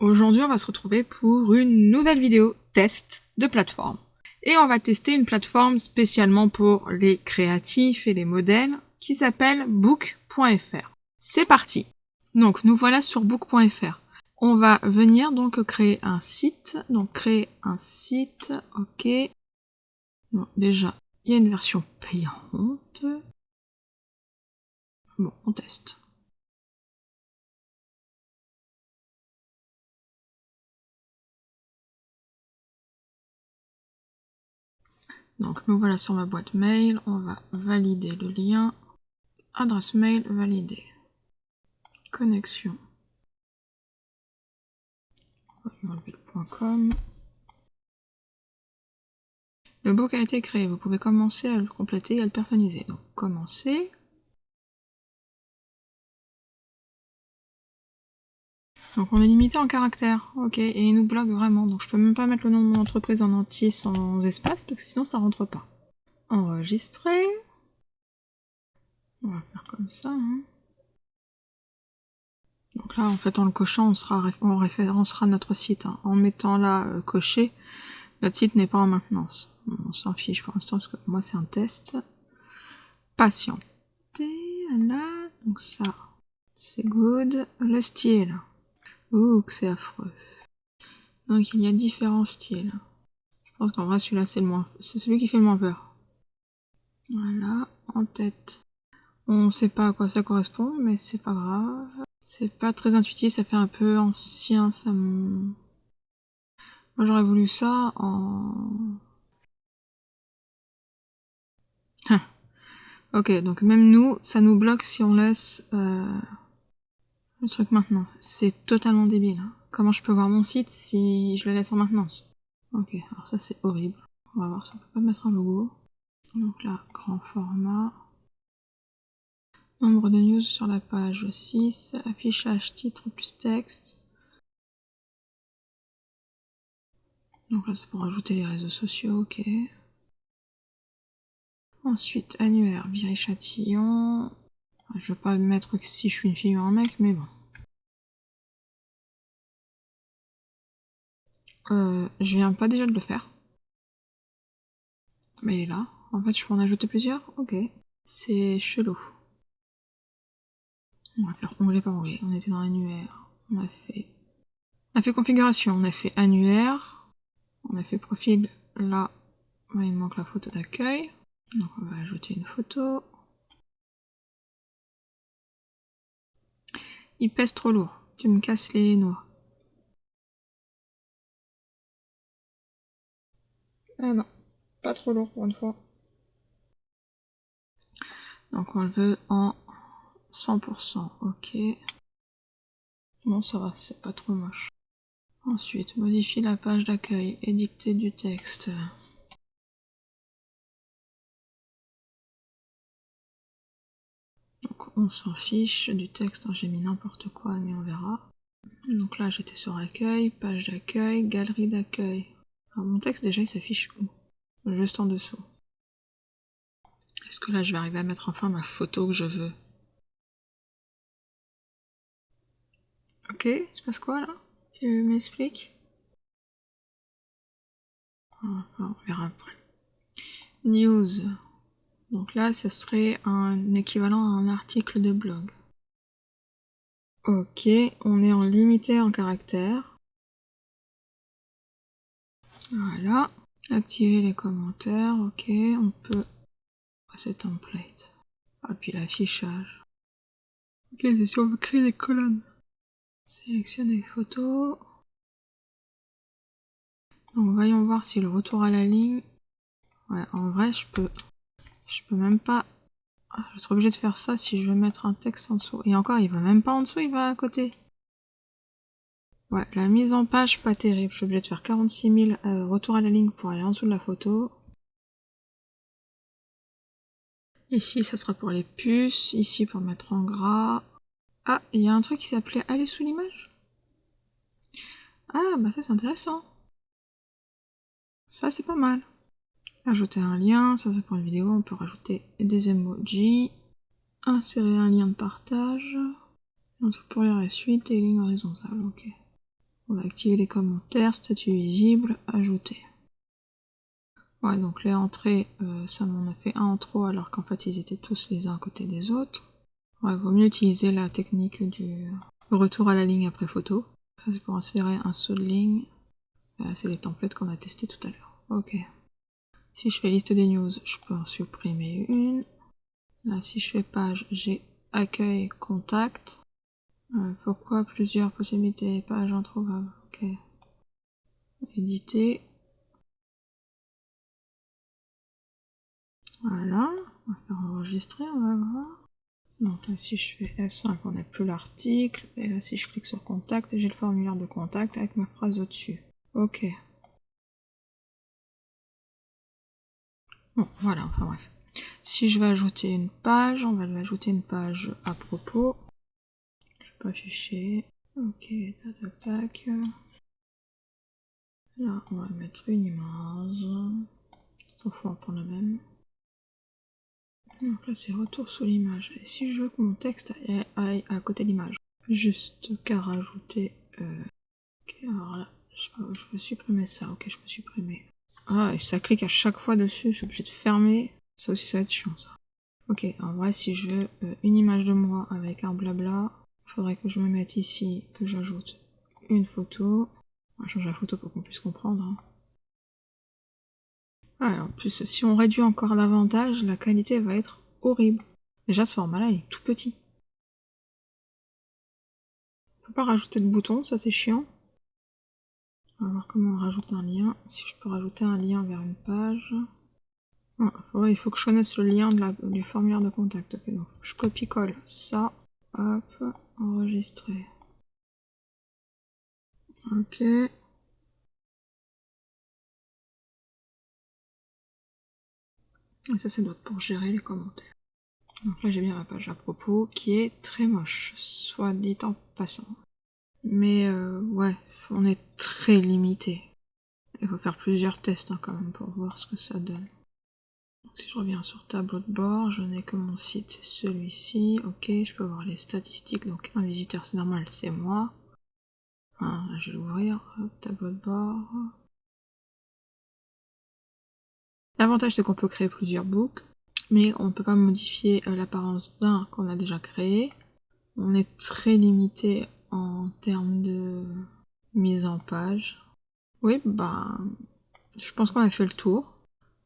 Aujourd'hui, on va se retrouver pour une nouvelle vidéo test de plateforme. Et on va tester une plateforme spécialement pour les créatifs et les modèles qui s'appelle book.fr. C'est parti! Donc nous voilà sur book.fr. On va venir donc créer un site. Donc créer un site, ok. Bon, déjà, il y a une version payante. Bon, on teste. Donc nous voilà sur ma boîte mail, on va valider le lien, adresse mail validée, connexion, on va enlever le .com. Le book a été créé, vous pouvez commencer à le compléter et à le personnaliser. Donc commencer. Donc on est limité en caractères, ok, et il nous bloque vraiment, donc je peux même pas mettre le nom de mon entreprise en entier sans espace parce que sinon ça rentre pas. Enregistrer. On va faire comme ça. Hein. Donc là, en fait, en le cochant, on référencera notre site. Hein. En mettant là coché, notre site n'est pas en maintenance. On s'en fiche pour l'instant parce que moi c'est un test. Patienter, là, donc ça, c'est good. Le style, ouh, que c'est affreux. Donc il y a différents styles. Je pense qu'en vrai celui-là c'est celui qui fait le moins peur. Voilà, en tête. On sait pas à quoi ça correspond, mais c'est pas grave. C'est pas très intuitif, ça fait un peu ancien, ça me... Moi j'aurais voulu ça en... Ok, donc même nous, ça nous bloque si on laisse le truc maintenant. C'est totalement débile. Hein. Comment je peux voir mon site si je le laisse en maintenance? Ok, alors ça c'est horrible. On va voir si on peut pas mettre un logo. Donc là, grand format. Nombre de news sur la page 6. Affichage titre plus texte. Donc là c'est pour ajouter les réseaux sociaux, ok. Ensuite, annuaire, Viry-Châtillon. Je vais pas mettre que si je suis une fille ou un mec, mais bon. Je viens pas déjà de le faire. Mais il est là. En fait, je peux en ajouter plusieurs? Ok. C'est chelou. On va faire onglet par onglet. On était dans annuaire. On a fait configuration. On a fait annuaire. On a fait profil. Là, il manque la photo d'accueil. Donc on va ajouter une photo. Il pèse trop lourd. Tu me casses les noix. Ah non, pas trop lourd pour une fois. Donc on le veut en 100%, ok. Bon ça va, c'est pas trop moche. Ensuite, modifier la page d'accueil, édicter du texte. Donc on s'en fiche du texte, hein, j'ai mis n'importe quoi mais on verra. Donc là j'étais sur accueil, page d'accueil, galerie d'accueil. Alors mon texte déjà il s'affiche où? Juste en dessous. Est-ce que là je vais arriver à mettre enfin ma photo que je veux? Ok, il se passe quoi là? Tu m'expliques? On verra après. News. Donc là, ce serait un équivalent à un article de blog. Ok, on est en limité en caractères. Voilà. Activer les commentaires, ok, on peut passer template. Ah, puis l'affichage. Ok, c'est si on veut créer des colonnes. Sélectionner les photos. Donc voyons voir si le retour à la ligne... Ouais, en vrai, je peux même pas... Ah, je serai obligé de faire ça si je veux mettre un texte en dessous. Et encore, il va même pas en dessous, il va à côté. Ouais, la mise en page, pas terrible. Je suis obligée de faire 46 000 retours à la ligne pour aller en dessous de la photo. Ici, ça sera pour les puces. Ici, pour mettre en gras. Ah, il y a un truc qui s'appelait aller sous l'image. Ah, bah ça, c'est intéressant. Ça, c'est pas mal. Ajouter un lien, ça c'est pour une vidéo. On peut rajouter des emojis. Insérer un lien de partage. Pour les suite et lignes horizontales, ok. On va activer les commentaires, statut visible, ajouter. Ouais, donc les entrées, ça m'en a fait un en trop alors qu'en fait ils étaient tous les uns à côté des autres. Ouais, vaut mieux utiliser la technique du retour à la ligne après photo. Ça c'est pour insérer un saut de ligne. C'est les templates qu'on a testés tout à l'heure. Ok. Si je fais liste des news, je peux en supprimer une. Là, si je fais page, j'ai accueil, contact. Pourquoi plusieurs possibilités, page introuvable. Ok. Éditer. Voilà. On va faire enregistrer, on va voir. Donc là, si je fais F5, on n'a plus l'article. Et là, si je clique sur contact, j'ai le formulaire de contact avec ma phrase au-dessus. Ok. Bon, voilà, enfin bref. Si je vais ajouter une page, on va lui ajouter une page à propos. Je peux afficher. Ok, tac tac tac. Là, on va mettre une image. S'en fout, on prend la même. Donc là, c'est retour sous l'image. Et si je veux que mon texte aille à côté de l'image, juste qu'à rajouter. Ok, alors là, je peux supprimer ça. Ok, je peux supprimer. Ah, et ça clique à chaque fois dessus, je suis obligée de fermer. Ça aussi, ça va être chiant, ça. Ok, en vrai, si je veux une image de moi avec un blabla, il faudrait que je me mette ici, que j'ajoute une photo. On va changer la photo pour qu'on puisse comprendre. Hein. Ah, en plus, si on réduit encore davantage, la qualité va être horrible. Déjà, ce format-là, il est tout petit. On peut pas rajouter de boutons, ça c'est chiant. On va voir comment on rajoute un lien. Si je peux rajouter un lien vers une page. Ah, il faut que je connaisse le lien du formulaire de contact. Ok, donc je copie-colle ça. Hop, enregistrer. Ok. Et ça doit être pour gérer les commentaires. Donc là, j'ai bien ma page à propos qui est très moche, soit dit en passant. Mais ouais, on est très limité. Il faut faire plusieurs tests hein, quand même pour voir ce que ça donne. Donc, si je reviens sur tableau de bord, je n'ai que mon site, c'est celui-ci. Ok, je peux voir les statistiques. Donc un visiteur, c'est normal, c'est moi. Hein, là, je vais l'ouvrir. Tableau de bord. L'avantage, c'est qu'on peut créer plusieurs books, mais on ne peut pas modifier l'apparence d'un qu'on a déjà créé. On est très limité en termes de mise en page. Oui, bah, je pense qu'on a fait le tour.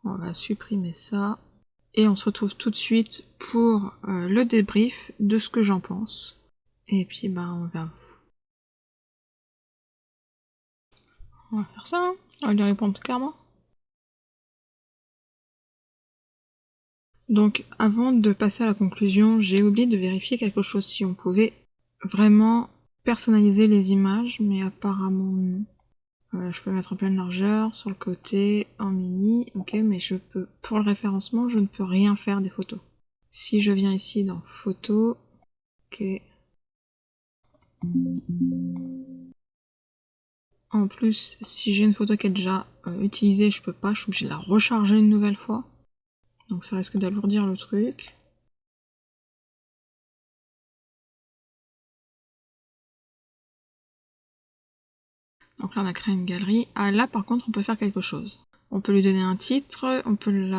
On va supprimer ça. Et on se retrouve tout de suite pour le débrief de ce que j'en pense. Et puis bah on va faire ça, hein. On va lui répondre clairement. Donc avant de passer à la conclusion, j'ai oublié de vérifier quelque chose, si on pouvait vraiment personnaliser les images, mais apparemment non. Je peux mettre en pleine largeur, sur le côté, en mini, ok, mais je peux, pour le référencement, je ne peux rien faire des photos. Si je viens ici dans photos, ok. En plus, si j'ai une photo qui est déjà utilisée, je peux pas, je suis obligée de la recharger une nouvelle fois. Donc ça risque d'alourdir le truc. Donc là on a créé une galerie. Ah là par contre on peut faire quelque chose. On peut lui donner un titre, on peut lui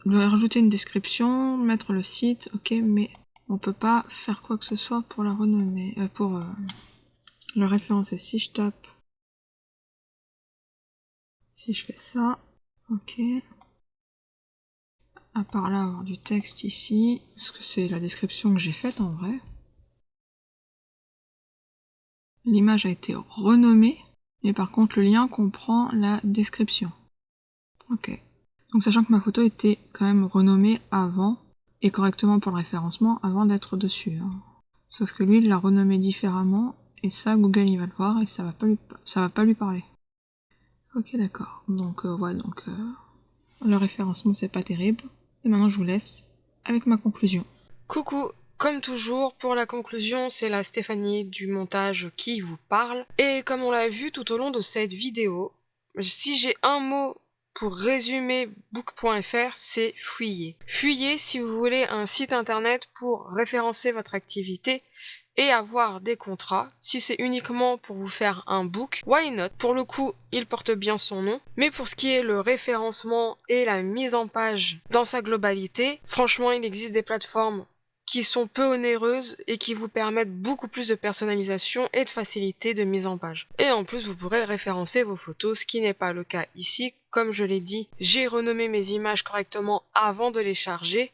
rajouter une description, mettre le site, ok, mais on peut pas faire quoi que ce soit pour la renommer, pour le référencer. Si je tape, si je fais ça, ok. À part là avoir du texte ici, parce que c'est la description que j'ai faite en vrai. L'image a été renommée, mais par contre le lien comprend la description. Ok. Donc sachant que ma photo était quand même renommée avant, et correctement pour le référencement, avant d'être dessus. Hein. Sauf que lui, il l'a renommée différemment, et ça, Google il va le voir, et ça va pas lui parler. Ok, d'accord. Donc ouais, donc le référencement c'est pas terrible. Et maintenant je vous laisse avec ma conclusion. Coucou, comme toujours, pour la conclusion, c'est la Stéphanie du montage qui vous parle. Et comme on l'a vu tout au long de cette vidéo, si j'ai un mot pour résumer book.fr, c'est fuyez. Fuyez si vous voulez un site internet pour référencer votre activité, et avoir des contrats. Si c'est uniquement pour vous faire un book, why not? Pour le coup, il porte bien son nom. Mais pour ce qui est le référencement et la mise en page dans sa globalité, franchement, il existe des plateformes qui sont peu onéreuses et qui vous permettent beaucoup plus de personnalisation et de facilité de mise en page. Et en plus, vous pourrez référencer vos photos, ce qui n'est pas le cas ici. Comme je l'ai dit, j'ai renommé mes images correctement avant de les charger.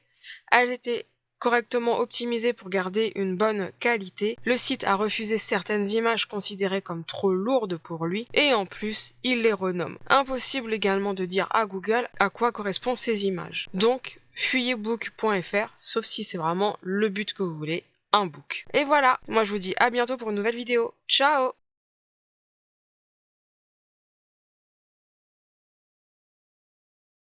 Elles étaient correctement optimisées pour garder une bonne qualité. Le site a refusé certaines images considérées comme trop lourdes pour lui et en plus, il les renomme. Impossible également de dire à Google à quoi correspondent ces images. Donc, fuyez book.fr, sauf si c'est vraiment le but que vous voulez, un book. Et voilà, moi je vous dis à bientôt pour une nouvelle vidéo. Ciao!